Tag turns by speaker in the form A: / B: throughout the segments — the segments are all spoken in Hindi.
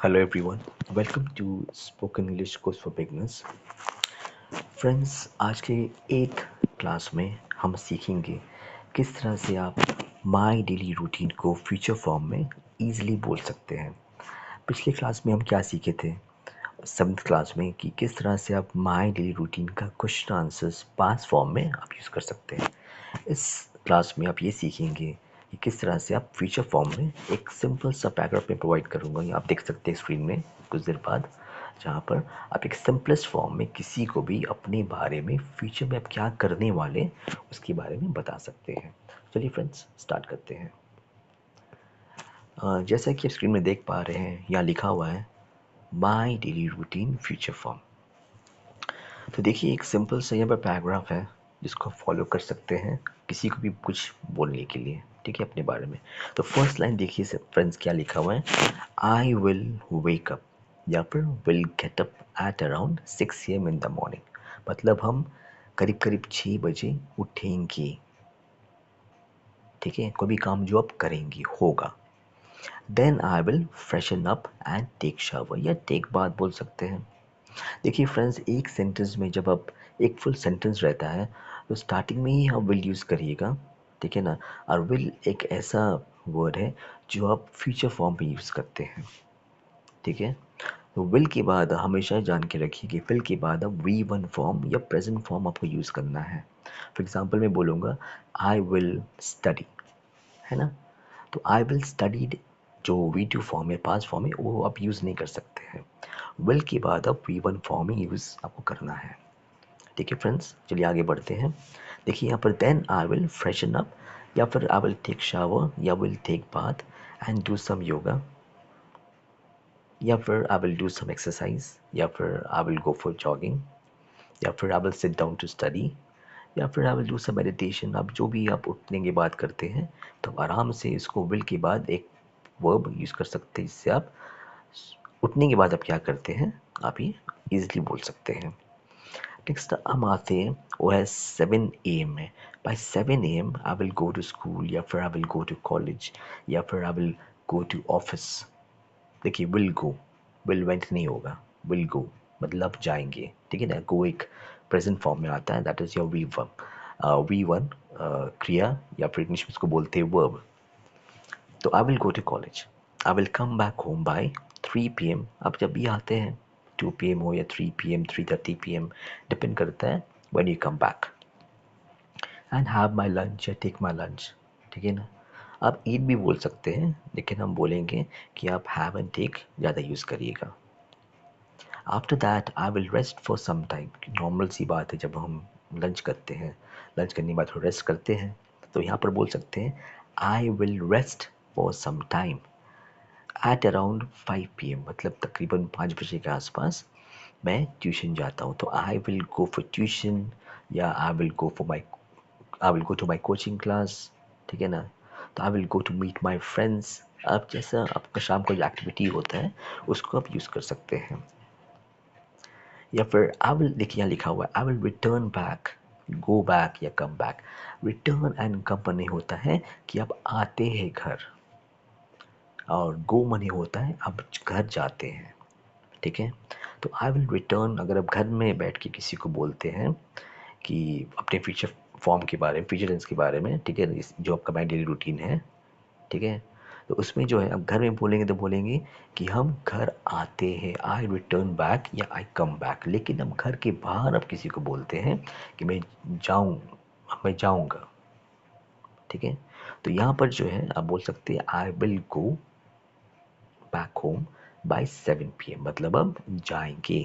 A: Hello everyone, welcome to Spoken English Course for Beginners. Friends, आज के 8th क्लास में हम सीखेंगे किस तरह से आप माई डेली रूटीन को फ्यूचर फॉर्म में इजीली बोल सकते हैं। पिछले क्लास में हम क्या सीखे थे 7th क्लास में कि किस तरह से आप माई डेली रूटीन का क्वेश्चन आंसर्स पास्ट फॉर्म में आप यूज़ कर सकते हैं। इस क्लास में आप ये सीखेंगे कि किस तरह से आप फ्यूचर फॉर्म में एक सिंपल सा पैराग्राफ में प्रोवाइड करूँगा, ये आप देख सकते हैं स्क्रीन में कुछ देर बाद, जहाँ पर आप एक सिंपलेस्ट फॉर्म में किसी को भी अपने बारे में फ्यूचर में आप क्या करने वाले उसके बारे में बता सकते हैं। चलिए फ्रेंड्स, स्टार्ट करते हैं। जैसा कि आप स्क्रीन में देख पा रहे हैं, यहाँ लिखा हुआ है माई डेली रूटीन फ्यूचर फॉर्म। तो देखिए, एक सिंपल सा यहाँ पर पैराग्राफ है जिसको फॉलो कर सकते हैं किसी को भी कुछ बोलने के लिए, ठीक है, अपने बारे में। तो फर्स्ट लाइन देखिए फ्रेंड्स, क्या लिखा हुआ है, आई विल वेक अप या फिर will get up at around 6 AM in the morning. मतलब हम करीब करीब 6 बजे उठेंगे, ठीक है, कोई भी काम जो आप करेंगे होगा। Then I will freshen up and take shower या टेक बाथ बोल सकते हैं। देखिए फ्रेंड्स, एक सेंटेंस में जब आप एक फुल सेंटेंस रहता है तो स्टार्टिंग में ही आप विल यूज़ करिएगा, ठीक है ना। और विल एक ऐसा वर्ड है जो आप फ्यूचर फॉर्म में यूज़ करते हैं, ठीक है। तो विल के बाद हमेशा जान के रखिए कि विल के बाद अब वी वन फॉर्म या प्रेजेंट फॉर्म आपको यूज़ करना है। फॉर एग्जाम्पल मैं बोलूँगा आई विल स्टडी, है ना। तो आई विल स्टडीड जो वी टू फॉर्म है, पास्ट फॉर्म है, वो आप यूज़ नहीं कर सकते हैं। विल के बाद अब वी वन फॉर्म ही यूज़ आपको करना है, ठीक है फ्रेंड्स। चलिए आगे बढ़ते हैं। देखिए यहाँ पर then I will freshen up या फिर आई विल टेक शावर या will take bath and do some yoga या फिर I will do some exercise या फिर I will go for jogging या फिर I will sit down to study या फिर I will do some meditation. अब जो भी आप उठने की बात करते हैं तो आराम से इसको विल के बाद एक वर्ब यूज़ कर सकते हैं, इससे आप उठने के बाद आप क्या करते हैं आप ये इजीली बोल सकते हैं। नेक्स्ट हम आते हैं, वो है 7 AM में। By 7 AM I will go to school या फिर I will go to college या फिर I will go to office. देखिए विल गो, विल वेंट नहीं होगा, विल गो मतलब जाएंगे, ठीक है ना। गो एक प्रेजेंट फॉर्म में आता है, that is your V one क्रिया या फिर इंग्लिश में इसको बोलते हैं वर्ब। तो I will go to college, I will come back home by 3 PM। आप जब भी आते हैं 2 PM हो या 3 PM 3:30 PM, डिपेंड करता है when you come back. And have my lunch या टेक माई लंच, ठीक है ना। आप ईट भी बोल सकते हैं, लेकिन हम बोलेंगे कि आप हैव एंड टेक ज़्यादा यूज़ करिएगा। After that I will rest for some time. Normal सी बात है, जब हम लंच करते हैं, लंच करने के बाद रेस्ट करते हैं, तो यहाँ पर बोल सकते हैं I will rest for some time at around 5 PM। मतलब तकरीबन 5 बजे के आसपास मैं ट्यूशन जाता हूँ। तो I will go for tuition या I will go to my coaching class, ठीक है ना। तो I will go to meet my friends. आप जैसा आपका शाम का जो एक्टिविटी होता है उसको आप यूज़ कर सकते हैं। या फिर आई विल, देखिए यहाँ लिखा हुआ है I will return back, go back या come back. Return and come पर नहीं होता है कि आप आते हैं घर, और गो मनी होता है आप घर जाते हैं, ठीक है। तो आई विल रिटर्न, अगर आप घर में बैठ के किसी को बोलते हैं कि अपने फ्यूचर फॉर्म के बारे में, फ्यूचर टेंस के बारे में, ठीक है, जो आपका माई डेली रूटीन है, ठीक है। तो उसमें जो है आप घर में बोलेंगे तो बोलेंगे कि हम घर आते हैं, आई रिटर्न बैक या आई कम बैक। लेकिन हम घर के बाहर आप किसी को बोलते हैं कि मैं जाऊंगा, ठीक है। तो यहाँ पर जो है आप बोल सकते हैं I will go back home by 7 PM, मतलब अब जाएंगे।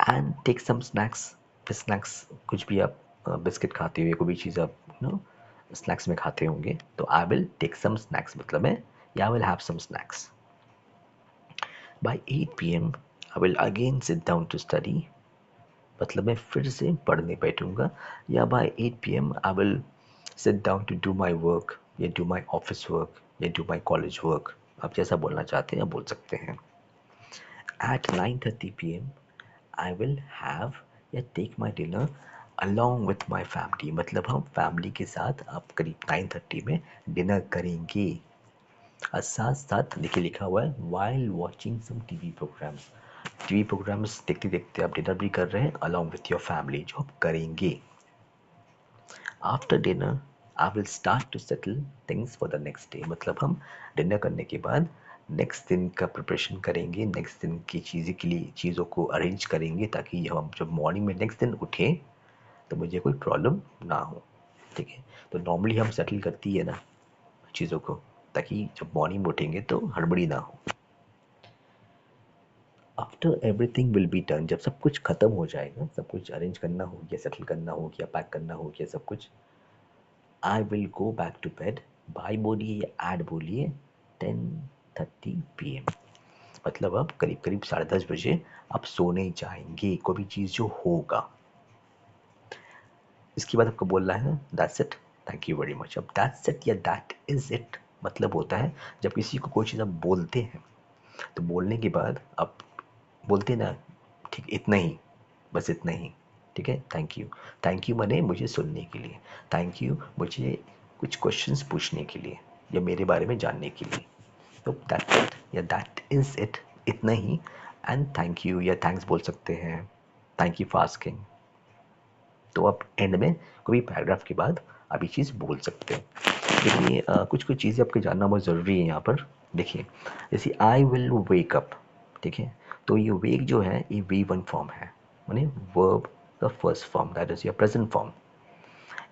A: And take some snacks. Snacks कुछ भी आप बिस्किट खाते हो या कोई भी चीज़ आप स्नैक्स में खाते होंगे, तो I will take some snacks मतलब मैं या I will have some snacks. By 8 PM I will again sit down to study, मतलब मैं फिर से पढ़ने बैठूंगा। या by 8 PM I will sit down to do my work या डू माई ऑफिस वर्क या डू माई कॉलेज वर्क। आप जैसा बोलना चाहते हैं बोल सकते हैं। At 9:30 PM I will have या take my dinner along with my family, मतलब हम फैमिली के साथ आप करीब 9:30 में डिनर करेंगे। और साथ साथ देखिए लिखा हुआ है while watching some TV programmes. TV programmes देखते देखते आप डिनर भी कर रहे हैं अलॉन्ग विथ योर फैमिली, जो आप करेंगे। After dinner I will start to settle things for the next day. मतलब हम डिनर करने के बाद नेक्स्ट दिन का प्रिपरेशन करेंगे, नेक्स्ट दिन की चीज़ें के लिए चीज़ों को अरेंज करेंगे, ताकि हम जब मॉर्निंग में नेक्स्ट दिन उठें तो मुझे कोई प्रॉब्लम ना हो। ठीक है, तो नॉर्मली हम सेटल करती है ना चीज़ों को, ताकि जब मॉर्निंग में उठेंगे तो हड़बड़ी ना हो। After everything will be done, जब सब कुछ खत्म हो जाएगा, सब कुछ अरेंज करना हो गया, सेटल करना हो गया, पैक करना हो गया सब कुछ, I will go back to bed by बोलिए या एड बोलिए 10:30 PM। मतलब अब करीब करीब 10:30 बजे आप सोने जाएंगे, कोई भी चीज़ जो होगा। इसके बाद आपको बोलना है that's it, thank you very much. अब दैट्स इट या दैट इज इट मतलब होता है जब किसी को कोई चीज़ आप बोलते हैं तो बोलने के बाद आप बोलते ना, ठीक इतना ही, बस इतना ही। ठीक है, थैंक यू। थैंक यू माने मुझे सुनने के लिए, थैंक यू मुझे कुछ क्वेश्चंस पूछने के लिए या मेरे बारे में जानने के लिए। तो दैट्स इट या दैट इज इट, इतना ही। एंड थैंक यू या थैंक्स बोल सकते हैं, थैंक यू फॉर आस्किंग। तो आप एंड में कोई पैराग्राफ के बाद आप ये चीज़ बोल सकते हैं। देखिए कुछ कुछ चीज़ें आपको जानना बहुत ज़रूरी है यहाँ पर। देखिए जैसे आई विल वेक अप, ठीक है, तो ये वेक जो है ये V1 फॉर्म है, माने वर्ब का first form, that is your present form.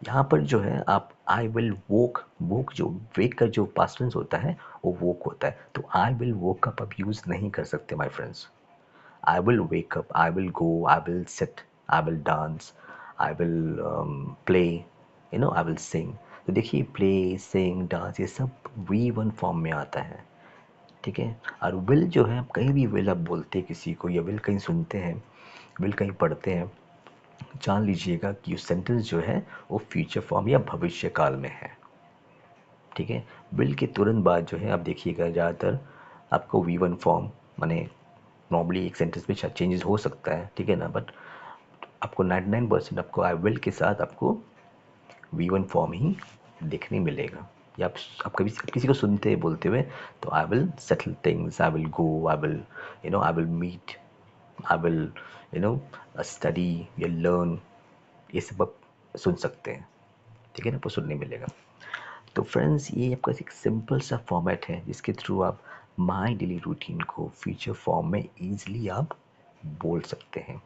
A: यहाँ पर जो है आप आई विल वोक, वोक जो वेक का जो पास्ट टेंस होता है वो वोक होता है, तो आई विल वोक अप आप यूज़ नहीं कर सकते my friends. I will wake up, I will go, I will sit, I will dance, I will play, I will sing। तो देखिए play, sing, dance ये सब V1 फॉर्म में आता है। ठीक है, और will जो है, आप कहीं भी will आप बोलते हैं किसी को या will कहीं सुनते हैं, will कहीं पढ़ते हैं, जान लीजिएगा कि सेंटेंस जो है वो फ्यूचर फॉर्म या भविष्य काल में है। ठीक है, will के तुरंत बाद जो है आप देखिएगा ज़्यादातर आपको V1 फॉर्म, माने नॉर्मली एक सेंटेंस में चेंजेस हो सकता है, ठीक है ना, बट आपको 99% आपको आई विल के साथ आपको V1 फॉर्म ही देखने मिलेगा। या आप कभी किसी को सुनते हैं बोलते हुए तो I will settle things, I will go, I will I will meet, I will study या लर्न, ये सब आप सुन सकते हैं। ठीक है ना, आपको सुनने मिलेगा। तो फ्रेंड्स ये आपका एक सिंपल सा फॉर्मेट है जिसके थ्रू आप माई डेली रूटीन को फ्यूचर फॉर्म में ईजिली आप बोल सकते हैं।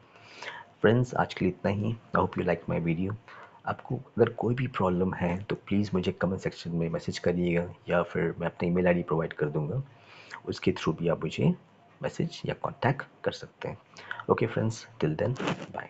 A: फ्रेंड्स आज के लिए इतना ही। I hope you like my video. आपको अगर कोई भी प्रॉब्लम है तो प्लीज़ मुझे कमेंट सेक्शन में मैसेज करिएगा या फिर मैं अपनी ईमेल आईडी प्रोवाइड कर दूंगा, उसके थ्रू भी आप मुझे मैसेज या कांटेक्ट कर सकते हैं। Okay friends, till then bye.